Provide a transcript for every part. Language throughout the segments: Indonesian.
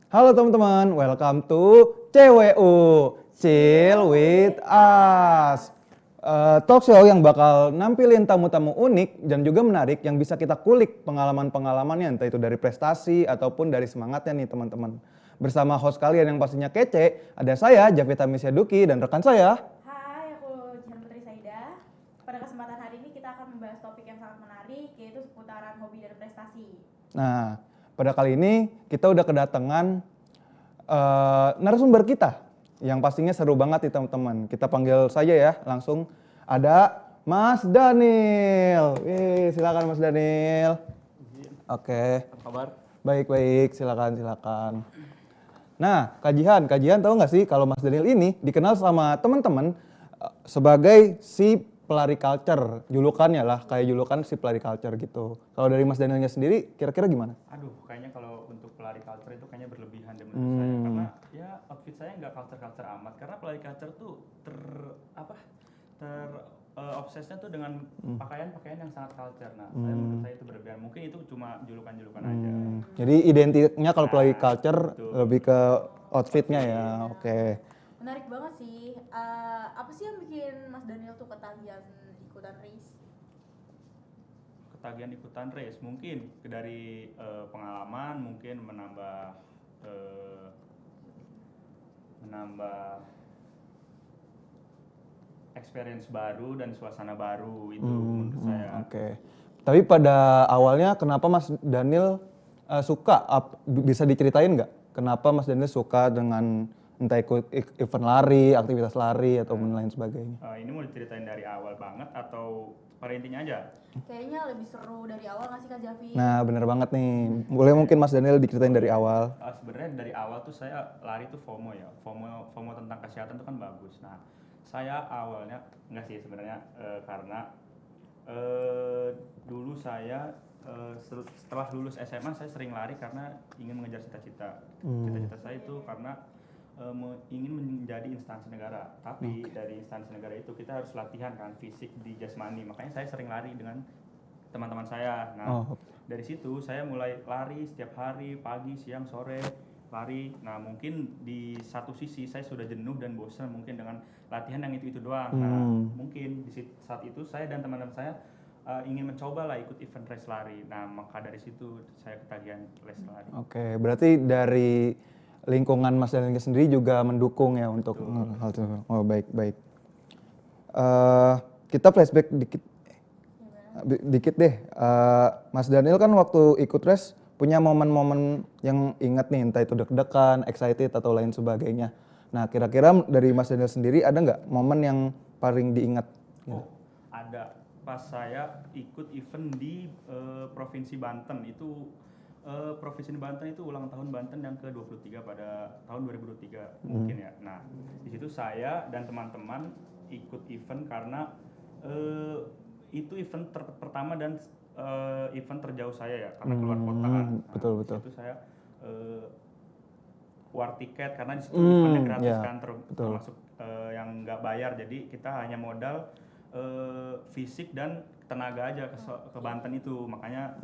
Halo teman-teman, welcome to CWU, Chill with Us. Talk show yang bakal nampilin tamu-tamu unik dan juga menarik yang bisa kita kulik pengalaman-pengalamannya, entah itu dari prestasi ataupun dari semangatnya nih teman-teman. Bersama host kalian yang pastinya kece, ada saya Javita Misyaduki dan rekan saya. Hai, aku Jihan Putri Saida. Pada kesempatan hari ini kita akan membahas topik yang sangat menarik, yaitu seputaran hobi dan prestasi. Nah, pada kali ini kita udah kedatangan narasumber kita yang pastinya seru banget nih teman-teman. Kita panggil saja ya langsung, ada Mas Daniel. Silakan Mas Daniel. Oke. Apa kabar? Baik, silakan. Nah, Kajian tahu nggak sih kalau Mas Daniel ini dikenal sama teman-teman sebagai si pelari culture, julukannya lah, kayak julukan si pelari culture gitu. Kalau dari Mas Danielnya sendiri, kira-kira gimana? Aduh, kayaknya kalau untuk pelari culture itu kayaknya berlebihan deh menurut saya. Karena ya outfit saya nggak culture amat. Karena pelari culture tuh obsesnya tuh dengan pakaian yang sangat culture. Nah, menurut saya itu berlebihan. Mungkin itu cuma julukan-julukan aja. Jadi identiknya kalau pelari culture betul. lebih ke outfitnya ya, oke. Menarik banget sih. Apa sih yang bikin Mas Daniel tuh ketagihan ikutan race? Ketagihan ikutan race mungkin dari pengalaman, mungkin menambah experience baru dan suasana baru itu menurut saya. Oke. Tapi pada awalnya kenapa Mas Daniel suka? Bisa diceritain nggak? Kenapa Mas Daniel suka dengan entah ikut event lari, aktivitas lari atau lain sebagainya? Ini mau diceritain dari awal banget atau pada intinya aja? Kayaknya lebih seru dari awal nggak sih Kak Javi? Nah, bener banget nih. Boleh mungkin Mas Daniel diceritain dari awal? Sebenarnya dari awal tuh saya lari tuh FOMO ya. FOMO tentang kesehatan tuh kan bagus. Nah, saya awalnya enggak sih sebenarnya karena dulu saya setelah lulus SMA saya sering lari karena ingin mengejar cita-cita. Cita-cita saya itu karena ingin menjadi instansi negara, tapi dari instansi negara itu kita harus latihan kan fisik di jasmani, makanya saya sering lari dengan teman-teman saya. Nah, dari situ saya mulai lari setiap hari, pagi, siang, sore lari. Nah, mungkin di satu sisi saya sudah jenuh dan bosan mungkin dengan latihan yang itu doang. Nah, mungkin di saat itu saya dan teman-teman saya ingin mencoba lah ikut event race lari. Nah, maka dari situ saya ketagihan race lari. Oke, berarti dari lingkungan Mas Daniel sendiri juga mendukung ya untuk hal itu. Oh, baik. Kita flashback dikit deh. Mas Daniel kan waktu ikut race punya momen-momen yang ingat nih, entah itu deg-degan, excited atau lain sebagainya. Nah, kira-kira dari Mas Daniel sendiri ada nggak momen yang paling diingat? Oh, ada. Pas saya ikut event di Provinsi Banten itu. Provinsi Banten itu ulang tahun Banten yang ke-23 pada tahun 2023 mungkin ya. Nah, di situ saya dan teman-teman ikut event karena itu event pertama dan event terjauh saya ya, karena keluar kota kan. Nah, Betul. di situ saya war tiket karena di situ eventnya gratis kan, termasuk yang nggak bayar. Jadi kita hanya modal fisik dan tenaga aja ke Banten itu, makanya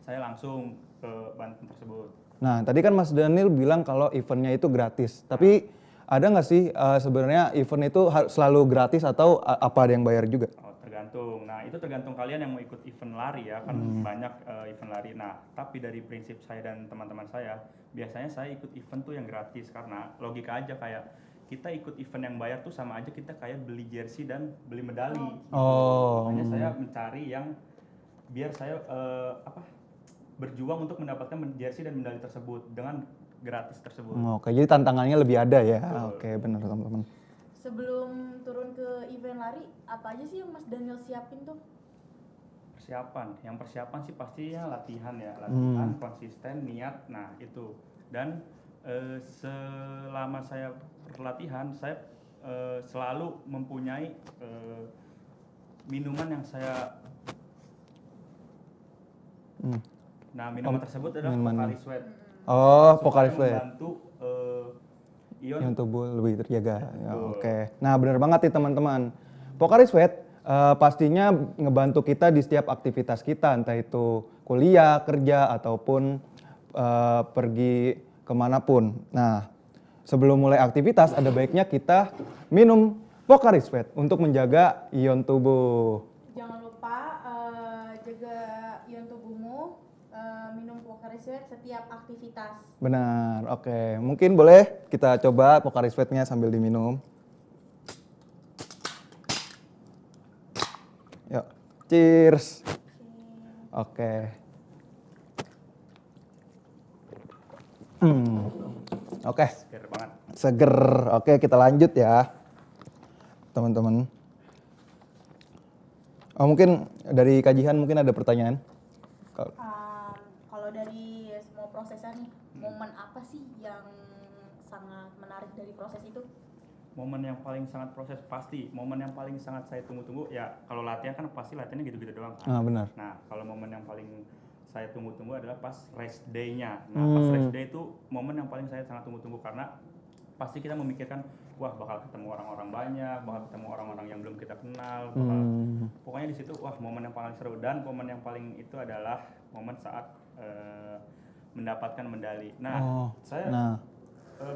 saya langsung ke Banten tersebut. Nah, tadi kan Mas Daniel bilang kalau eventnya itu gratis, tapi ada nggak sih sebenarnya event itu selalu gratis atau apa ada yang bayar juga? Oh, tergantung. Nah, itu tergantung kalian yang mau ikut event lari ya, kan banyak event lari. Nah, tapi dari prinsip saya dan teman-teman saya, biasanya saya ikut event tuh yang gratis karena logika aja kayak kita ikut event yang bayar tuh sama aja kita kayak beli jersey dan beli medali. Makanya saya mencari yang biar saya berjuang untuk mendapatkan jersey dan medali tersebut dengan gratis tersebut. Oke, jadi tantangannya lebih ada ya. Oke, benar teman-teman. Sebelum turun ke event lari, apa aja sih yang Mas Daniel siapin tuh? Persiapan sih pastinya latihan ya, latihan konsisten, niat. Nah, itu. Dan selama saya berlatihan, saya selalu mempunyai minuman yang saya Nah, minuman tersebut adalah Pocari Sweat. Pocari Sweat. Membantu ion tubuh lebih terjaga. Ya, oke. Nah, benar banget nih teman-teman. Pocari Sweat pastinya ngebantu kita di setiap aktivitas kita, entah itu kuliah, kerja ataupun pergi kemanapun. Nah, sebelum mulai aktivitas ada baiknya kita minum Pocari Sweat untuk menjaga ion tubuh. Jangan lupa jaga ion tubuhmu, minum Pocari Sweat setiap aktivitas. Benar, oke. Mungkin boleh kita coba Pocari Sweat-nya sambil diminum. Yuk, cheers. Oke. Oke, Seger banget. seger. Oke, kita lanjut ya, teman-teman. Oh, mungkin dari kajian mungkin ada pertanyaan? Kalau dari semua prosesnya nih, momen apa sih yang sangat menarik dari proses itu? Momen yang paling sangat proses pasti, momen yang paling sangat saya tunggu-tunggu ya kalau latihan kan pasti latihannya gitu-gitu doang kan. Benar. Nah kalau momen yang paling saya tunggu-tunggu adalah pas race day-nya. Nah pas race day itu momen yang paling saya sangat tunggu-tunggu karena pasti kita memikirkan wah bakal ketemu orang-orang banyak, bakal ketemu orang-orang yang belum kita kenal, bakal pokoknya di situ wah momen yang paling seru dan momen yang paling itu adalah momen saat mendapatkan medali. Nah saya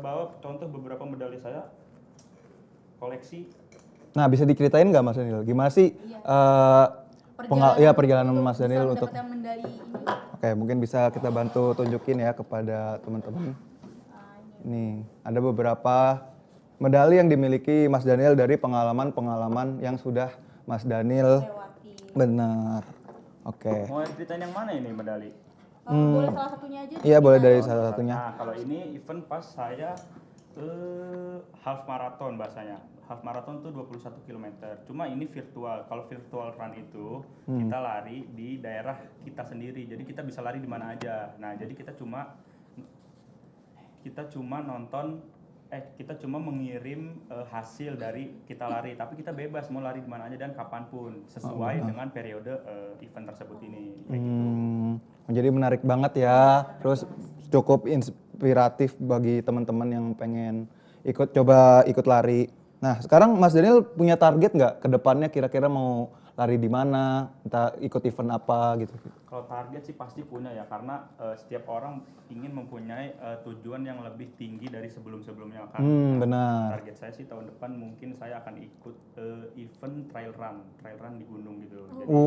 bawa contoh beberapa medali saya koleksi. Nah, bisa diceritain nggak Mas Daniel? Gimana sih perjalanan Mas Daniel untuk mendapatkan medali ini? Oke, mungkin bisa kita bantu tunjukin ya kepada teman-teman. Nih, ada beberapa medali yang dimiliki Mas Daniel dari pengalaman-pengalaman yang sudah Mas Daniel Lewati. benar. Oke. Mau ceritain yang mana ini medali? Boleh salah satunya aja? Iya, boleh dari salah satunya. Nah kalau ini event pas saya half marathon bahasanya. Half marathon tuh 21 km. Cuma ini virtual. Kalau virtual run itu kita lari di daerah kita sendiri. Jadi kita bisa lari di mana aja. Nah, jadi kita cuma mengirim hasil dari kita lari, tapi kita bebas mau lari di mana aja dan kapanpun sesuai dengan periode event tersebut ini. Kayak gitu. Jadi menarik banget ya. Terus cukup inspiratif bagi teman-teman yang pengen ikut lari. Nah, sekarang Mas Daniel punya target nggak ke depannya kira-kira mau lari di mana, entah ikut event apa gitu? Kalau target sih pasti punya ya, karena setiap orang ingin mempunyai tujuan yang lebih tinggi dari sebelum-sebelumnya kan. Benar. Target saya sih tahun depan mungkin saya akan ikut event trail run di gunung gitu. Jadi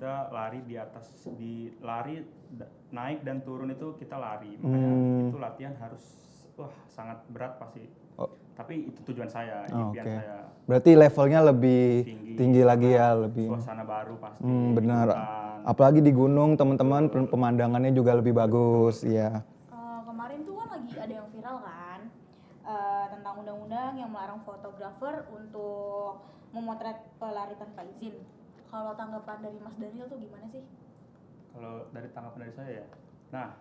kita lari di atas, naik dan turun itu kita lari, makanya itu latihan harus sangat berat pasti. Tapi itu tujuan saya, impian saya. Berarti levelnya lebih tinggi lagi ya, lebih. Suasana baru pasti. Benar. Apalagi di gunung teman-teman, pemandangannya juga lebih bagus ya. Kemarin tuh kan lagi ada yang viral kan tentang undang-undang yang melarang fotografer untuk memotret pelari tanpa izin. Kalau tanggapan dari Mas Daniel tuh gimana sih? Kalau dari tanggapan dari saya ya, nah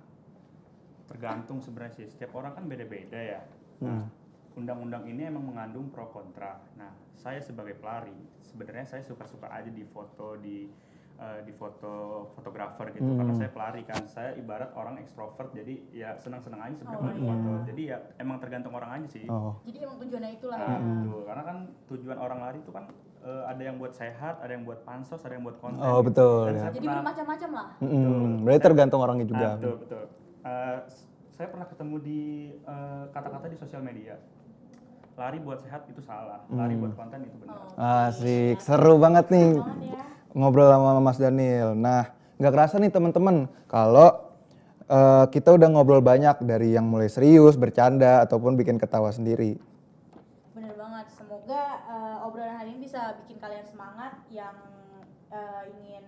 tergantung sebenarnya sih. Setiap orang kan beda-beda ya. Undang-undang ini emang mengandung pro kontra. Nah, saya sebagai pelari, sebenarnya saya suka-suka aja di fotografer gitu, karena saya pelari kan. Saya ibarat orang ekstrovert, jadi ya senang-senang aja sebenarnya foto. Jadi ya emang tergantung orang aja sih. Jadi emang tujuannya itulah ya. Betul. Karena kan tujuan orang lari itu kan ada yang buat sehat, ada yang buat pansos, ada yang buat konten. Betul. Dan Jadi bermacam-macam lah. Berarti tergantung orangnya juga. Betul. Saya pernah ketemu di kata-kata di sosial media. Lari buat sehat itu salah, lari buat konten itu benar. Asik, seru banget nih ngobrol sama Mas Daniel. Nah, nggak kerasa nih teman-teman kalau kita udah ngobrol banyak dari yang mulai serius, bercanda, ataupun bikin ketawa sendiri. Bener banget, semoga obrolan hari ini bisa bikin kalian semangat yang ingin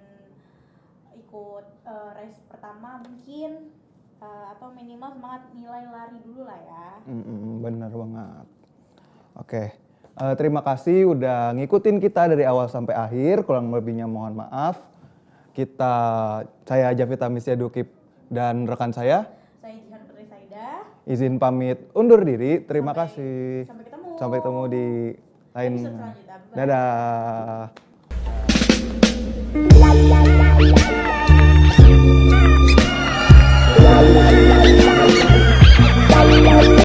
ikut race pertama mungkin, atau minimal semangat nilai lari dulu lah ya. Bener banget. Oke, terima kasih udah ngikutin kita dari awal sampai akhir. Kurang lebihnya mohon maaf. Saya Javita Misyadukip dan rekan saya Jihan Putri Saida. izin pamit undur diri. Terima kasih. Sampai ketemu di lain. episode selanjutnya. Dadah.